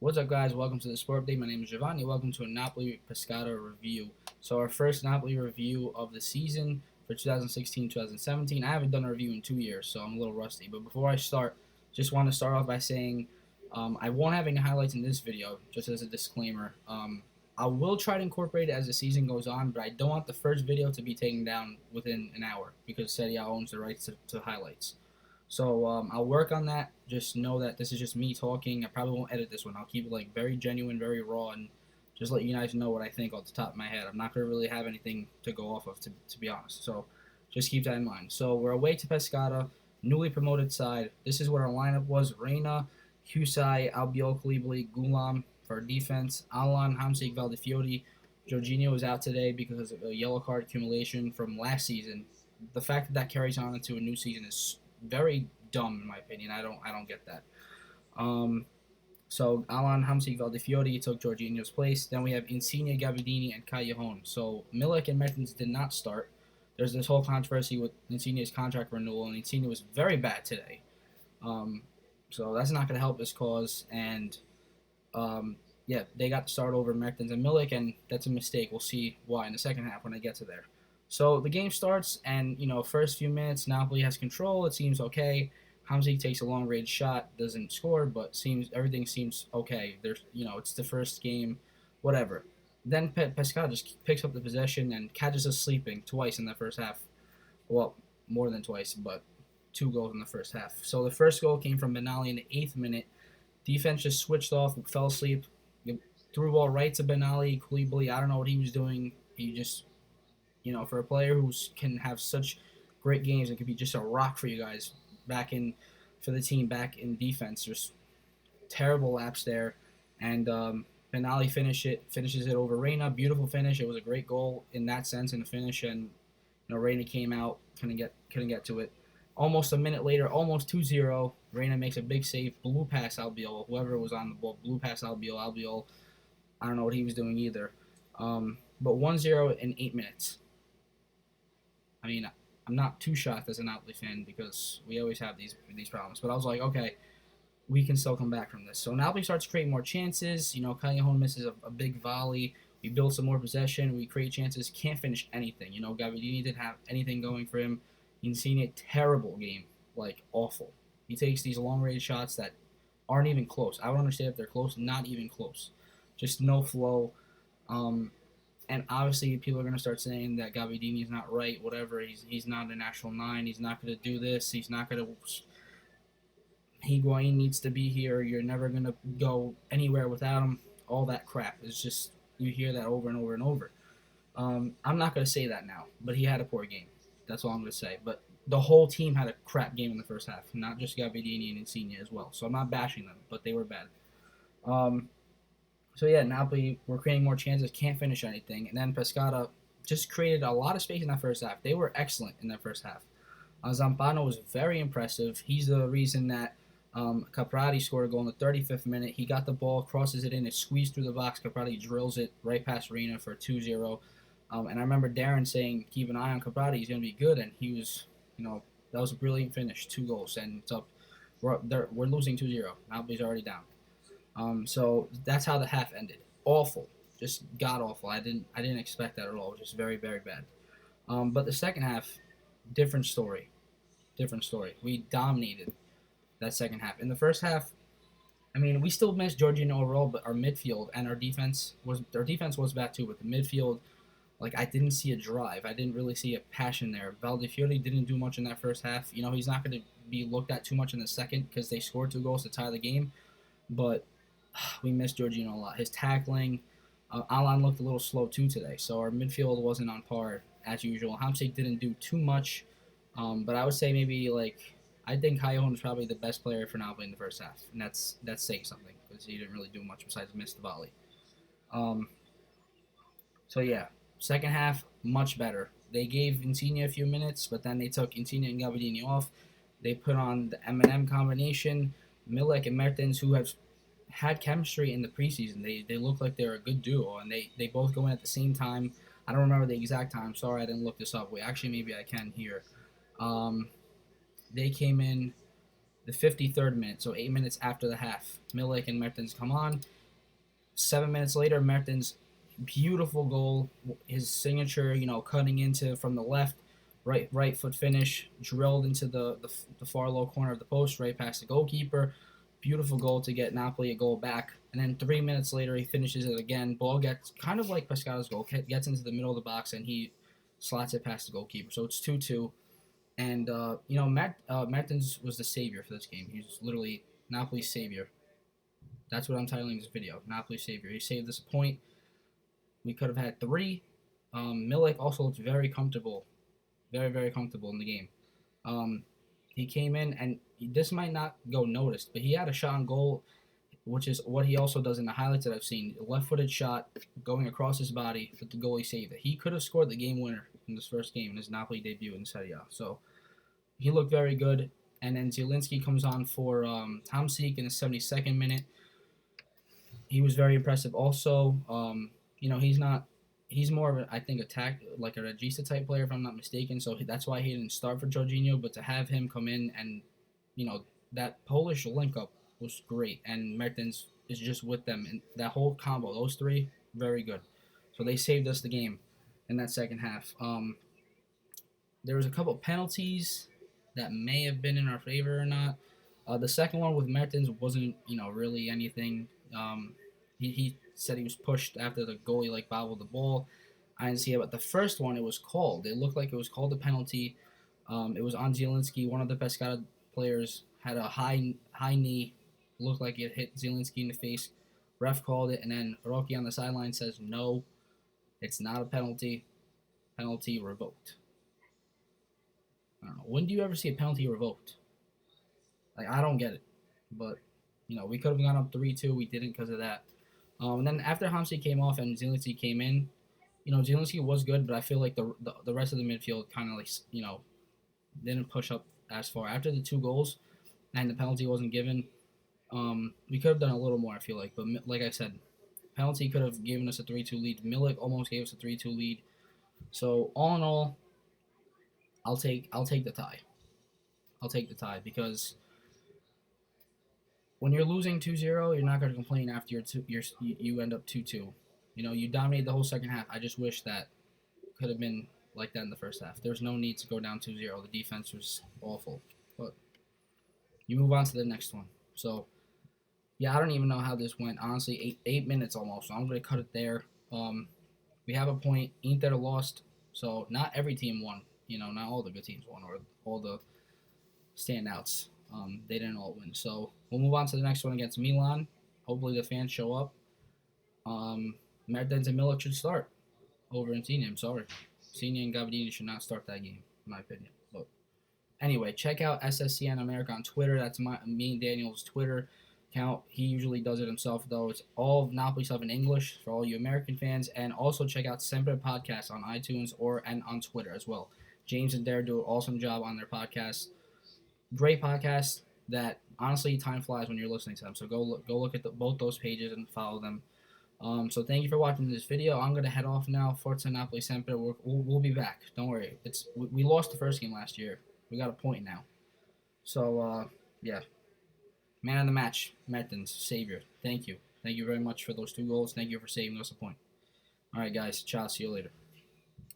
What's up, guys? Welcome to the Sport Update. My name is Giovanni. Welcome to a Napoli Pescara review. So, our first Napoli review of the season for 2016-2017. I haven't done a review in 2 years, so I'm a little rusty. But before I start, just want to start off by saying I won't have any highlights in this video, just as a disclaimer. I will try to incorporate it as the season goes on, but I don't want the first video to be taken down within an hour because Serie A owns the rights to highlights. So I'll work on that. Just know that this is just me talking. I probably won't edit this one. I'll keep it like very genuine, very raw, and just let you guys know what I think off the top of my head. I'm not gonna really have anything to go off of, to be honest. So just keep that in mind. So we're away to Pescara, newly promoted side. This is what our lineup was: Reina, Husai, Albiol, Koulibaly, Gulam for our defense. Alan, Hamsik, Valdefiori. Jorginho was out today because of a yellow card accumulation from last season. The fact that carries on into a new season is very dumb in my opinion. I don't get that. Um, so Alan Hamsik Valdefiori took Jorginho's place. Then we have Insigne, Gabbiadini, and Callejon. So Milik and Mertens did not start. There's this whole controversy with Insigne's contract renewal, and Insigne was very bad today. Um, so that's not going to help his cause. And yeah, they got to start over Mertens and Milik, and that's a mistake. We'll see why in the second half when I get to there. So the game starts, and first few minutes, Napoli has control. It seems okay. Hamzi takes a long range shot, doesn't score, but everything seems okay. It's the first game, whatever. Then Pescara just picks up the possession and catches us sleeping twice in the first half. Well, more than twice, but two goals in the first half. So the first goal came from Benali in the 8th minute. Defense just switched off, fell asleep, threw the ball right to Benali. Koulibaly, I don't know what he was doing. He just for a player who can have such great games and could be just a rock for you guys for the team back in defense. Just terrible laps there, and Benali finishes it over Reina. Beautiful finish. It was a great goal in that sense in the finish, and Reina came out, couldn't get to it. Almost a minute later, almost 2-0, Reina makes a big save, blue pass Albiol. Whoever was on the ball, blue pass Albiol. Albiol, I don't know what he was doing either. But 1-0 in 8 minutes. I mean, I'm not too shocked as an Napoli fan because we always have these problems. But I was like, okay, we can still come back from this. So Napoli starts creating more chances. Callejon misses a big volley. We build some more possession. We create chances. Can't finish anything. Gabbiadini didn't have anything going for him. Insigne, terrible game. Like, awful. He takes these long-range shots that aren't even close. I don't understand if they're close. Not even close. Just no flow. And obviously, people are going to start saying that Gabbiadini is not right, whatever. He's not a national nine. He's not going to do this. He's not going to. Higuain needs to be here. You're never going to go anywhere without him. All that crap. It's just, you hear that over and over and over. I'm not going to say that now, but he had a poor game. That's all I'm going to say. But the whole team had a crap game in the first half, not just Gabbiadini and Insigne as well. So I'm not bashing them, but they were bad. So yeah, Napoli were creating more chances, can't finish anything, and then Pescara just created a lot of space in that first half. They were excellent in that first half. Zampano was very impressive. He's the reason that Caprari scored a goal in the 35th minute. He got the ball, crosses it in, it squeezed through the box. Caprari drills it right past Reina for 2-0. And I remember Darren saying, keep an eye on Caprari, he's going to be good, and he was, that was a brilliant finish, 2 goals, and it's up. We're losing 2-0. Napoli's already down. So that's how the half ended. Awful, just god awful. I didn't expect that at all. It was just very, very bad. But the second half, different story. Different story. We dominated that second half. In the first half, I mean, we still missed Jorginho overall, but our midfield and our defense was bad too. But the midfield, like, I didn't see a drive. I didn't really see a passion there. Valdefiori didn't do much in that first half. He's not going to be looked at too much in the second because they scored 2 goals to tie the game. But we missed Jorginho a lot. His tackling, Alan looked a little slow too today, so our midfield wasn't on par as usual. Hamsik didn't do too much, but I would say maybe I think Callejon is probably the best player for Napoli in the first half, and that's saying something because he didn't really do much besides miss the volley. So yeah, second half much better. They gave Insigne a few minutes, but then they took Insigne and Gabbiadini off. They put on the M&M combination, Milik and Mertens, who have had chemistry in the preseason. They look like they're a good duo, and they both go in at the same time. I don't remember the exact time. Sorry, I didn't look this up. Wait, actually, maybe I can here. They came in The 53rd minute, so 8 minutes after the half, Milik and Mertens come on. 7 minutes later, Mertens, beautiful goal, his signature, cutting into from the left, right foot finish, drilled into the far low corner of the post, right past the goalkeeper. Beautiful goal to get Napoli a goal back. And then 3 minutes later, he finishes it again. Ball gets kind of like Pescara's goal, gets into the middle of the box, and he slots it past the goalkeeper. So it's 2-2. And, Mertens was the savior for this game. He was literally Napoli's savior. That's what I'm titling this video. Napoli's savior. He saved us a point. We could have had three. Milik also looked very comfortable. Very, very comfortable in the game. He came in, and this might not go noticed, but he had a shot on goal, which is what he also does in the highlights that I've seen. A left-footed shot going across his body, but the goalie saved it. He could have scored the game winner in this first game in his Napoli debut in Serie A. So he looked very good. And then Zielinski comes on for Hamsik in the 72nd minute. He was very impressive. Also, he's more of a, I think, like a Regista type player if I'm not mistaken. So that's why he didn't start for Jorginho. But to have him come in and that Polish link up was great, and Mertens is just with them, and that whole combo, those three, very good. So they saved us the game in that second half. There was a couple of penalties that may have been in our favor or not. The second one with Mertens wasn't, really anything. He said he was pushed after the goalie bobbled the ball. I didn't see it, but the first one, it was called. It looked like it was called a penalty. It was on Zielinski. One of the Pescara players had a high knee. Looked like it hit Zielinski in the face. Ref called it, and then Rocky on the sideline says, no, it's not a penalty. Penalty revoked. I don't know. When do you ever see a penalty revoked? I don't get it. But, we could have gone up 3-2. We didn't because of that. And then after Hamsik came off and Zielinski came in, Zielinski was good, but I feel like the rest of the midfield kind of didn't push up as far. After the 2 goals and the penalty wasn't given, we could have done a little more, I feel like. But like I said, penalty could have given us a 3-2 lead. Milik almost gave us a 3-2 lead. So all in all, I'll take the tie. I'll take the tie because when you're losing 2-0, you're not going to complain after you end up 2-2. You dominated the whole second half. I just wish that could have been like that in the first half. There's no need to go down 2-0. The defense was awful. But you move on to the next one. So, yeah, I don't even know how this went. Honestly, 8 minutes almost. So I'm going to cut it there. We have a point. Inter lost. So not every team won. Not all the good teams won or all the standouts. They didn't all win. So we'll move on to the next one against Milan. Hopefully the fans show up. Mertens and Milik should start over Insigne. I'm sorry. Insigne and Gabardini should not start that game, in my opinion. But anyway, check out SSCN America on Twitter. That's me and Daniel's Twitter account. He usually does it himself, though. It's all Napoli stuff in English for all you American fans. And also check out Sempre Podcast on iTunes and on Twitter as well. James and Dare do an awesome job on their podcast. Great podcast that honestly time flies when you're listening to them. So go look at both those pages and follow them. So thank you for watching this video. I'm gonna head off now. Forza Napoli Sempre. We'll be back. Don't worry. We lost the first game last year. We got a point now. So yeah, man of the match, Mertens, savior. Thank you very much for those 2 goals. Thank you for saving us a point. All right, guys. Ciao. See you later.